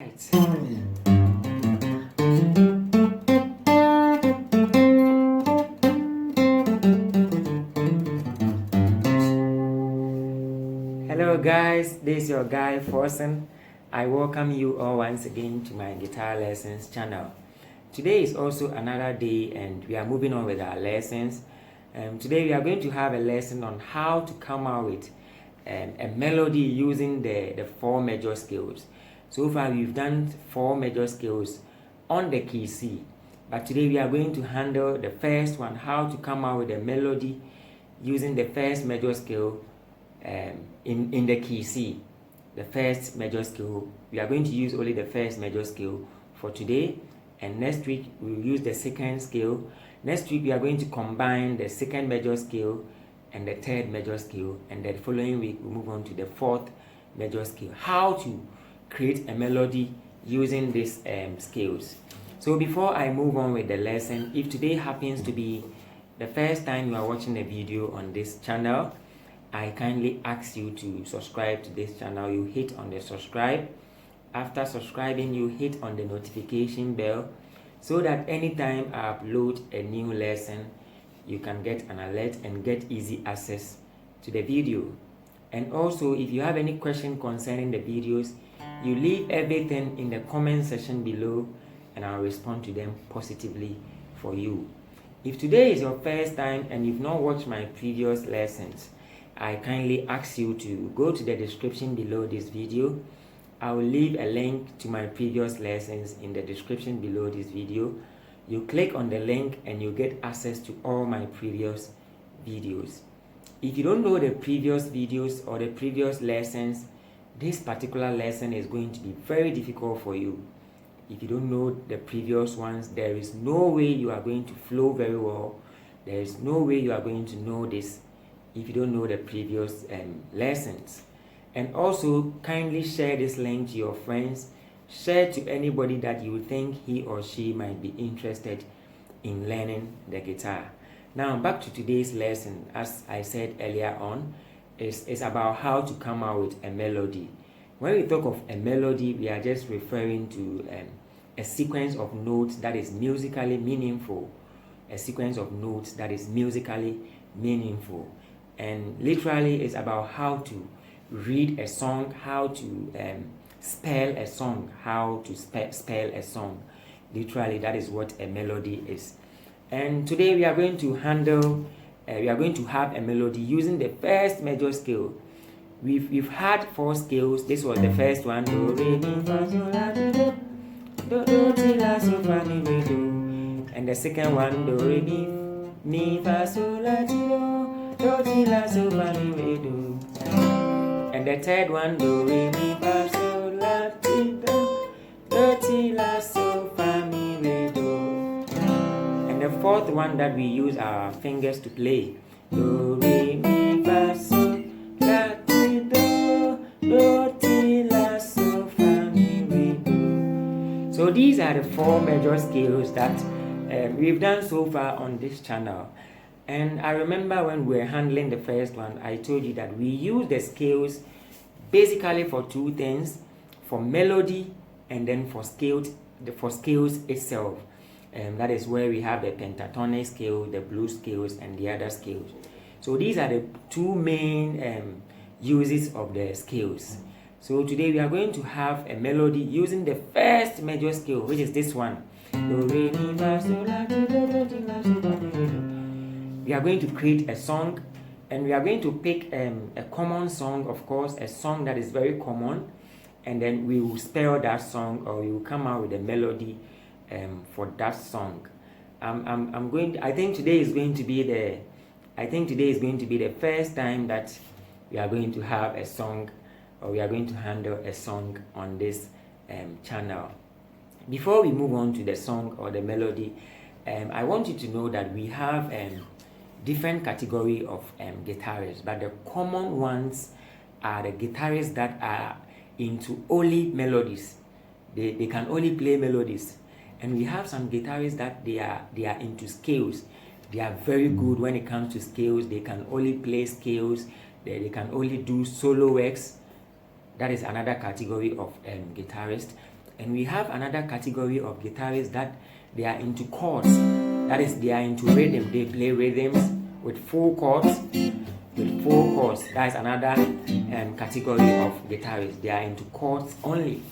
Right. Hello guys, this is your guy Forsen. I welcome you all once again to my guitar lessons channel. Today is also another day and we are moving on with our lessons. Today we are going to have a lesson on how to come out with a melody using the four major scales. So far we've done four major scales on the key C, but today we are going to handle the first one, how to come out with a melody using the first major scale in the key C. The first major scale, we are going to use only the first major scale for today, and next week we will use the second scale. Next week we are going to combine the second major scale and the third major scale, and the following week we'll move on to the fourth major scale. How to create a melody using these scales. So before I move on with the lesson, if today happens to be the first time you are watching a video on this channel, I kindly ask you to subscribe to this channel. You hit on the subscribe. After subscribing, you hit on the notification bell so that anytime I upload a new lesson, you can get an alert and get easy access to the video. And also, if you have any question concerning the videos, you leave everything in the comment section below and I'll respond to them positively for you. If today is your first time and you've not watched my previous lessons, I kindly ask you to go to the description below this video. I will leave a link to my previous lessons in the description below this video. You click on the link and you get access to all my previous videos. If you don't know the previous videos or the previous lessons, this particular lesson is going to be very difficult for you. If you don't know the previous ones, there is no way you are going to flow very well. There is no way you are going to know this if you don't know the previous lessons. And also, kindly share this link to your friends. Share to anybody that you think he or she might be interested in learning the guitar. Now, back to today's lesson. As I said earlier on, is about how to come out with a melody. When we talk of a melody, we are just referring to a sequence of notes that is musically meaningful. A sequence of notes that is musically meaningful. And literally, it's about how to read a song, how to spell a song, how to spell a song. Literally, that is what a melody is. And today we are going to handle, we are going to have a melody using the first major scale. We've had four scales. This was the first one. Do, re, mi, fa, sol, la, ti, do, ti, la, so, fa, mi, re, do. And the second one. Do, re, mi, fa, sol, la, ti, do, ti, la, so, fa, mi, re, do. And the third one. Do, re, mi, fa, sol, la, ti, do, ti, la, so, fa, mi, re, do. And the fourth one that we use our fingers to play. Do, re, mi, fa, sol, la, ti, do, ti, la, so, fa, mi, re, do. So these are the four major scales that we've done so far on this channel. And I remember when we were handling the first one, I told you that we use the scales basically for two things: for melody and then for scales itself. That is where we have the pentatonic scale, the blues scales, and the other scales. So these are the two main uses of the scales. So today we are going to have a melody using the first major scale, which is this one. Do, re, mi, fa, sol, la, ti, do, ti, la, so, fa, mi, re, do. We are going to create a song, and we are going to pick a common song, of course, a song that is very common, and then we will spell that song, or we will come out with a melody for that song. I think today is going to be the first time that we are going to have a song, or we are going to handle a song on this channel. Before we move on to the song or the melody, I want you to know that we have different category of guitarists, but the common ones are the guitarists that are into only melodies. They can only play melodies. And we have some guitarists that they are into scales. They are very good when it comes to scales. They can only play scales. They can only do solo works. That is another category of guitarist. And we have another category of guitarists that they are into chords. That is, they are into rhythm. They play rhythms with 4 chords. With 4 chords. That is another category of guitarists. They are into chords only.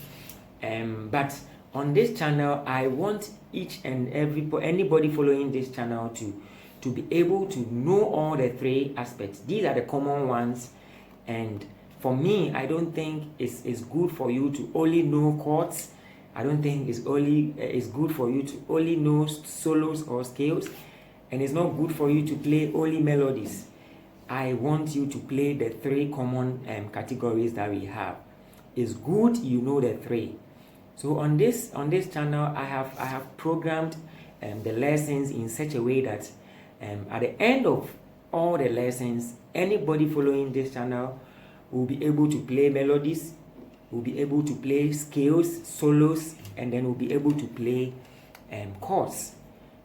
But on this channel, I want each and anybody following this channel to be able to know all the 3 aspects. These are the common ones, and for me, I don't think it's good for you to only know chords. I don't think it's good for you to only know solos or scales, and it's not good for you to play only melodies. I want you to play the 3 common categories that we have. It's good you know the 3. So on this channel, I have programmed the lessons in such a way that at the end of all the lessons, anybody following this channel will be able to play melodies, will be able to play scales, solos, and then will be able to play chords.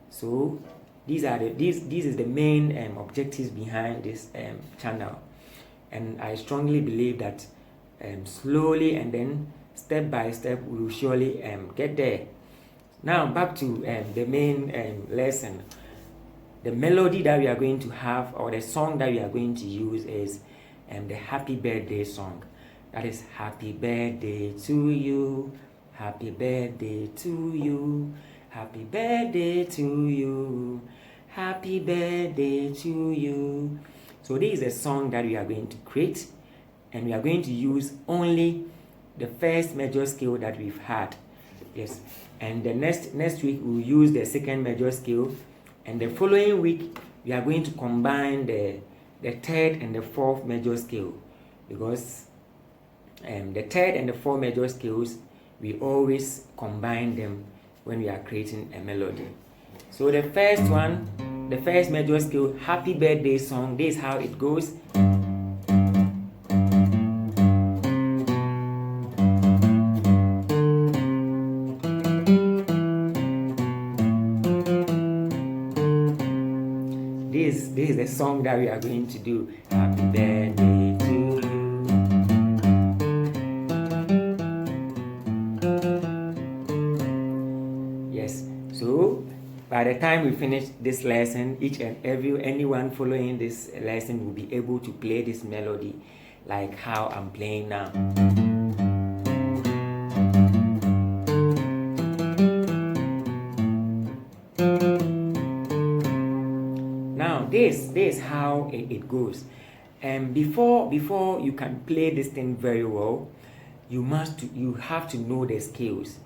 So this is the main objectives behind this channel, and I strongly believe that slowly and then step by step we will surely get there. Now back to the main lesson. The melody that we are going to have, or the song that we are going to use, is the happy birthday song. That is, happy birthday to you, happy birthday to you, happy birthday to you, happy birthday to you. So this is a song that we are going to create, and we are going to use only the first major scale that we've had. Yes, and the next week we'll use the second major scale, and the following week we are going to combine the third and the fourth major scale, because the third and the fourth major scales, we always combine them when we are creating a melody. So the first one, the first major scale, happy birthday song, this is how it goes. This is the song that we are going to do. Happy birthday to you. Yes, so by the time we finish this lesson, each and anyone following this lesson will be able to play this melody like how I'm playing now. Now this is how it goes. And before you can play this thing very well, you have to know the scales.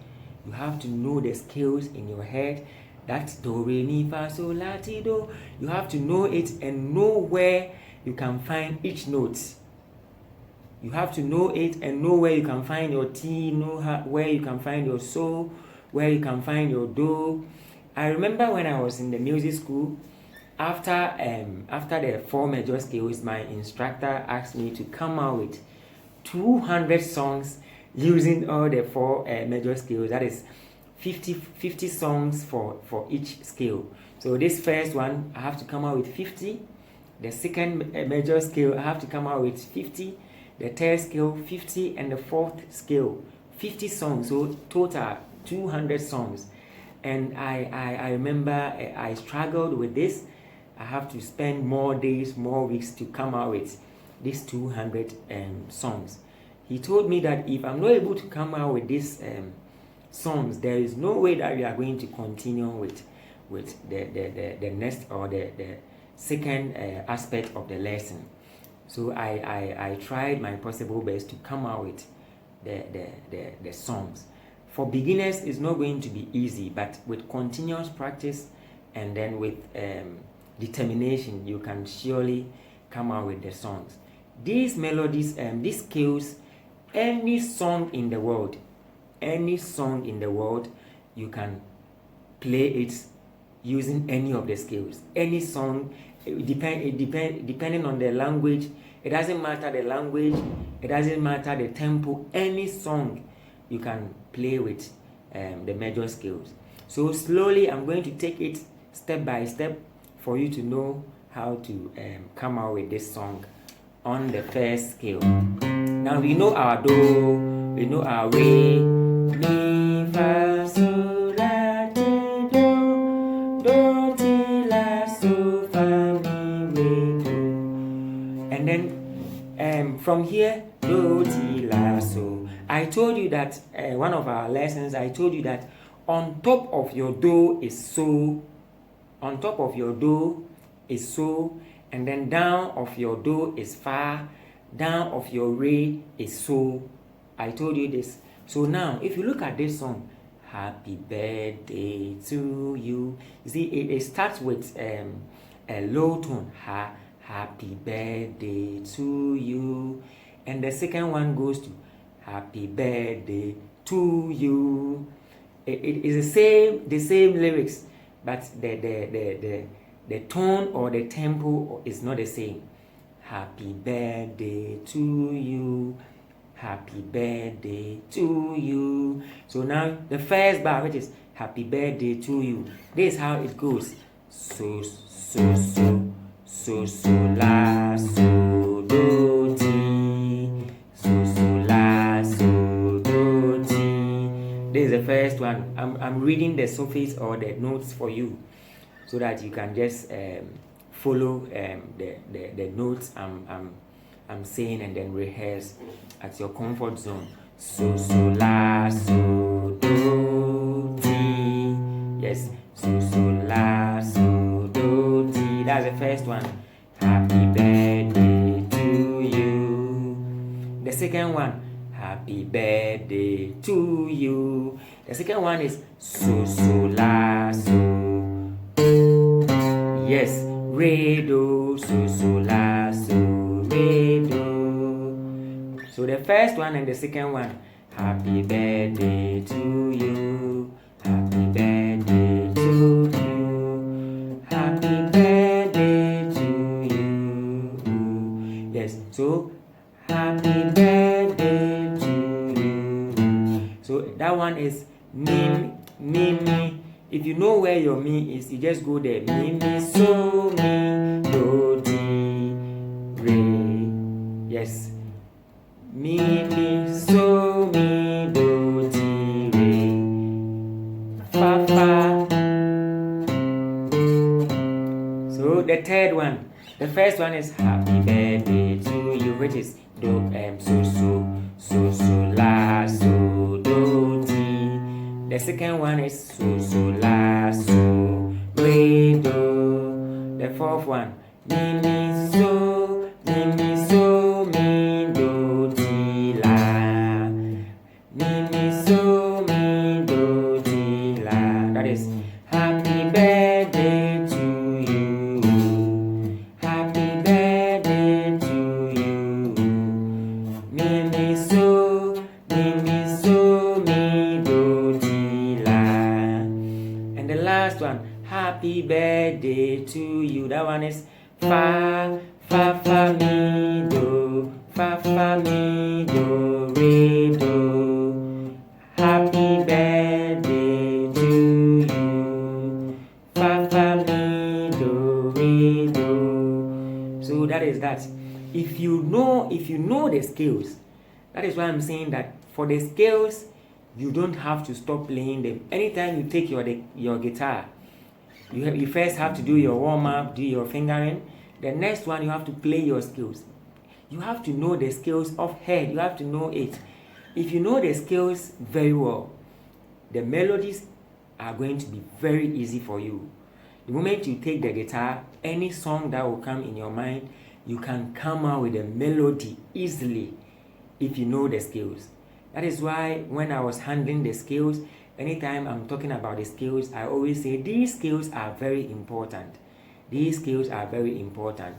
You have to know the scales in your head. That's do, re, mi, fa, sol, la, ti, do. You have to know it and know where you can find each note. You have to know it and know where you can find your T, know where you can find your sol, where you can find your do. I remember when I was in the music school, after the 4 major scales, my instructor asked me to come out with 200 songs using all the 4 major scales. That is 50 songs for each scale. So this first one, I have to come out with 50. The second major scale, I have to come out with 50. The third scale, 50, and the fourth scale, 50 songs. So total 200 songs. And I remember I struggled with this. I have to spend more days, more weeks to come out with these 200 songs. He told me that if I'm not able to come out with these songs, there is no way that we are going to continue with the next or the second aspect of the lesson. So I tried my possible best to come out with the songs. For beginners, it's not going to be easy, but with continuous practice and then with determination, you can surely come out with the songs. These melodies and these scales, any song in the world, you can play it using any of the scales. Any song, depending on the language. It doesn't matter the language, it doesn't matter the tempo. Any song you can play with the major scales. So slowly I'm going to take it step by step for you to know how to come out with this song on the first scale. Now we know our do, we know our re, mi, from here, do, ti, la, so. I told you that one of our lessons, I told you that on top of your do is so, on top of your do is so, and then down of your do is fa, down of your re is so. I told you this. So now, if you look at this song, happy birthday to you. You see, it starts with a low tone, happy birthday to you, and the second one goes to happy birthday to you. It is the same lyrics, but the tone or the tempo is not the same. Happy birthday to you, happy birthday to you. So now the first bar, which is happy birthday to you, this is how it goes. So la, so, do, ti. So la, so, do, ti. This is the first one. I'm reading the suffix or the notes for you so that you can just follow the notes I'm saying, and then rehearse at your comfort zone. So la, so, do, ti. Yes, so la, so, do, ti. That's the first one. Happy birthday to you. The second one, happy birthday to you. The second one is so la, so. Yes, re, do, so la, so, re, do. So the first one and the second one, happy birthday to you, happy birthday to you, happy birthday to you. Yes, so happy birthday to you. So that one is mi. If you know where your mi is, you just go there. Mi, so, mi, do, ti, re. Yes. Mi, so, mi, do, ti, re. Fa, fa. So the third one. The first one is happy birthday to you, which is do, so, la, so, do, ti. The second one is so, la, so, re, do. The fourth one, mi, so, mi, do, ti, la. Mi, so, mi, do, ti, la. That is happy birthday to you. Happy birthday to you. Mi, so, mi, do, ti, la. And the last one, happy birthday to you. That one is fa, mi, do, mi, do, re, do. Happy birthday to you. Fa, mi, do, re, do. So that is that. If you know the scales, that is why I'm saying that for the scales, you don't have to stop playing them. Anytime you take your guitar, you first have to do your warm-up, do your fingering. The next one, you have to play your scales. You have to know the scales of head. You have to know it. If you know the scales very well, the melodies are going to be very easy for you. The moment you take the guitar, any song that will come in your mind, you can come out with a melody easily if you know the scales. That is why when I was handling the scales, anytime I'm talking about the scales, I always say these scales are very important. These scales are very important.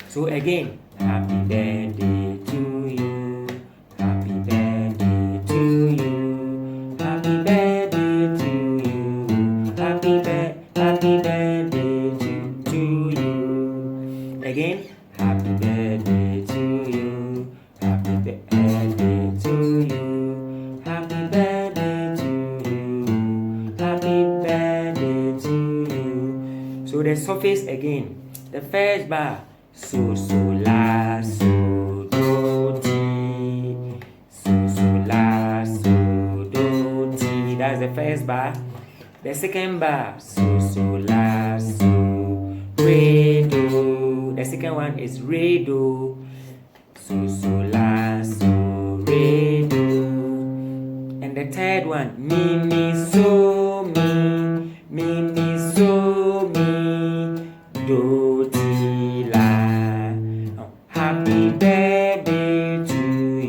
So again, happy birthday to you, happy birthday to you, happy birthday to you, happy birthday to you. Again, happy birthday to you, happy birthday to you, happy birthday to you, happy birthday to you. So the suffix again, the first bar, so, la, so, do, ti. So, la, so, do, ti. That's the first bar. The second bar, so, la, so, re, do. The second one is re, do. So, la. the third one, mi, mi, so, mi, do, ti, la. Oh, happy birthday to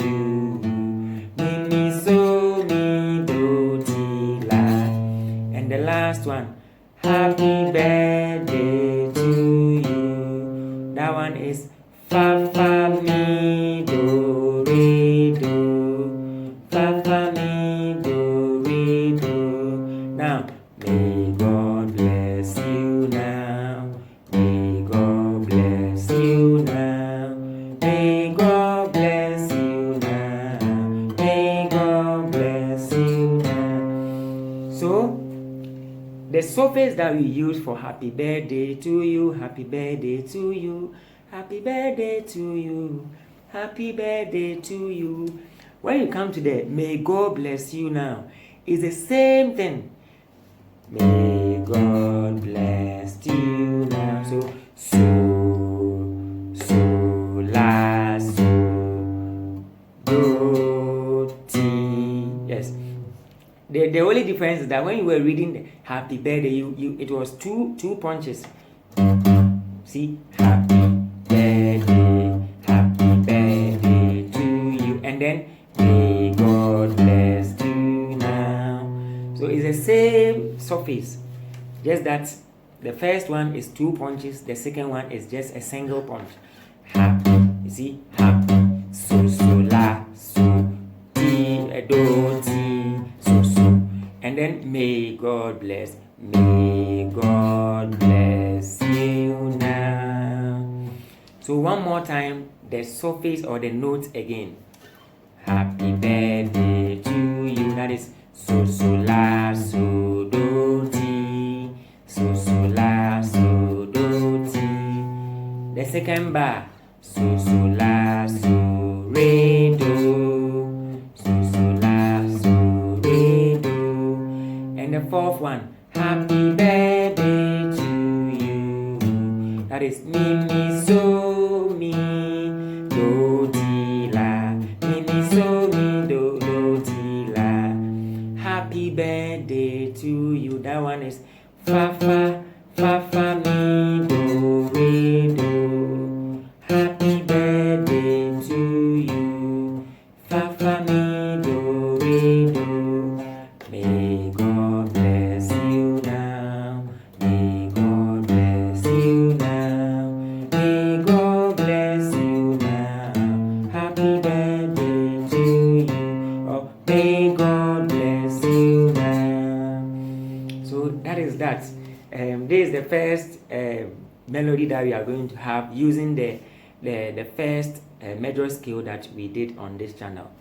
you. Mi, so, mi, do, ti, la. And the last one, happy birthday to you. That one is fa, fa, mi, do, re, do. Fa, fa, mi, do, re, do. Now, may God bless you now. May God bless you now. May God bless you now. May God bless you now. So, the suffix that we use for happy birthday to you, happy birthday to you, happy birthday to you, happy birthday to you. When you come to the may God bless you now, it's the same thing. May God bless you now. So, la, so, do, ti. Yes. The only difference is that when you were reading the happy birthday, it was two punches. See, happy birthday to you, and then may God bless you now. So it's the same suffix, just that the first one is 2 punches, the second one is just a single punch. Happy, you see, happy, so, la, so, ti, do, ti, so. And then may God bless you now. So one more time, the suffix or the note again. Happy birthday to you. That is so, la, so, do, ti. So, la, so, do, ti. The second bar. So, la, so, re, do. So, la, so, re, do. And the fourth one. Happy birthday to you. That is mi, so, mi, do, ti, la. Mi, so, mi, do, ti, la. Happy birthday to you. That one is fa, mi, do, re, do. Happy birthday to you. Fa, mi, do, re, do. May God bless you now. May God bless you now. May God bless you now. Happy birthday to you. Oh, may God bless you now. So that is that. This is the first melody that we are going to have using the first major scale that we did on this channel.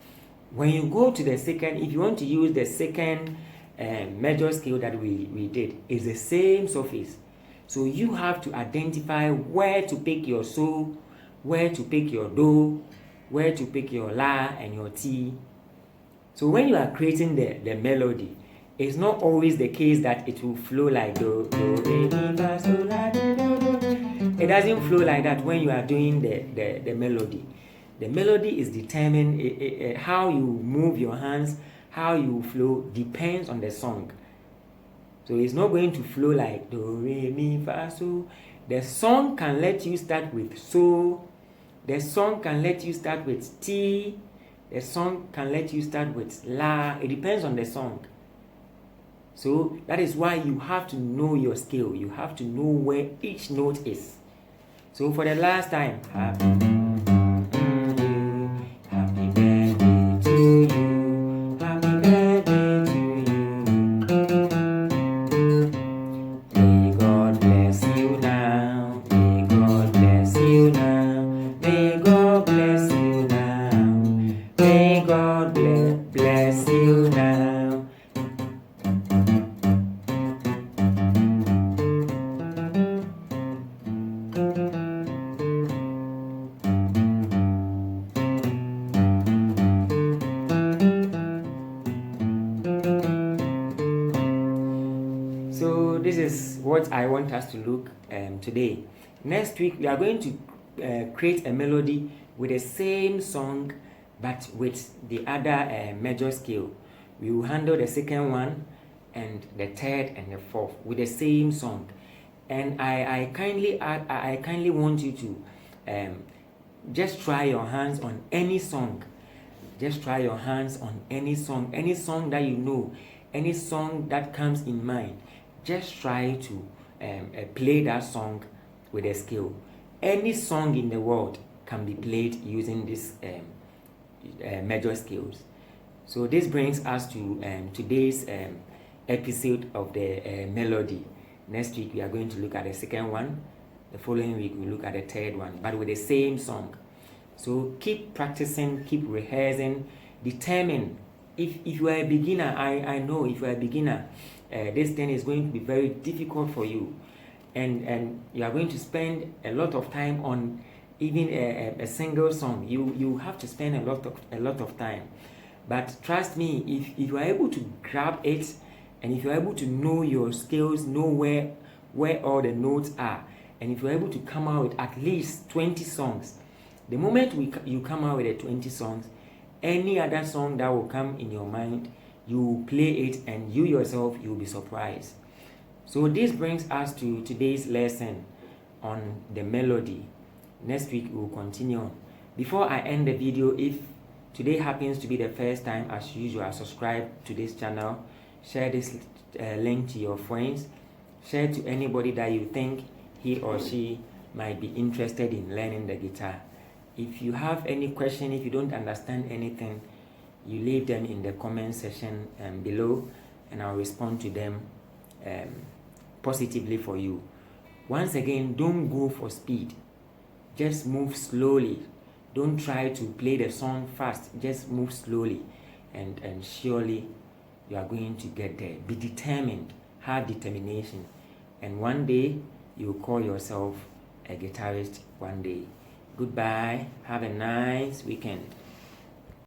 When you go to the second, if you want to use the second major scale that we did, it's the same suffix. So you have to identify where to pick your so, where to pick your do, where to pick your la and your ti. So when you are creating the melody, it's not always the case that it will flow like do, re, mi, fa, so, la, do, do. It doesn't flow like that when you are doing the melody. The melody is determined, how you move your hands, how you flow, depends on the song. So it's not going to flow like do, re, mi, fa, so. The song can let you start with so. The song can let you start with ti. The song can let you start with la. It depends on the song. So that is why you have to know your scale. You have to know where each note is. So for the last time, happy birthday to you. Happy birthday to you. May God bless you now. May God bless you now. May God bless you now. May God bless you now. So this is what I want us to look today. Next week we are going to create a melody with the same song but with the other major scale. We will handle the second one and the third and the fourth with the same song. And I kindly want you to just try your hands on any song. Just try your hands on any song that you know, any song that comes in mind. Just try to play that song with a skill. Any song in the world can be played using this major scales. So this brings us to today's episode of the melody. Next week we are going to look at the second one. The following week we'll look at the third one, but with the same song. So keep practicing, keep rehearsing, determine. If you are a beginner, I know if you are a beginner, this thing is going to be very difficult for you. And you are going to spend a lot of time on even a single song. You have to spend a lot of time. But trust me, if you are able to grab it, and if you are able to know your skills, know where all the notes are, and if you are able to come out with at least 20 songs, the moment you come out with the 20 songs, any other song that will come in your mind, you will play it, and you yourself, you will be surprised. So this brings us to today's lesson on the melody. Next week we will continue on. Before I end the video, if today happens to be the first time, as usual, subscribe to this channel, share this link to your friends, share to anybody that you think he or she might be interested in learning the guitar. If you have any question, if you don't understand anything, you leave them in the comment section below, and I'll respond to them positively for you. Once again, don't go for speed. Just move slowly. Don't try to play the song fast. Just move slowly, and surely you are going to get there. Be determined. Have determination. And one day, you will call yourself a guitarist one day. Goodbye. Have a nice weekend.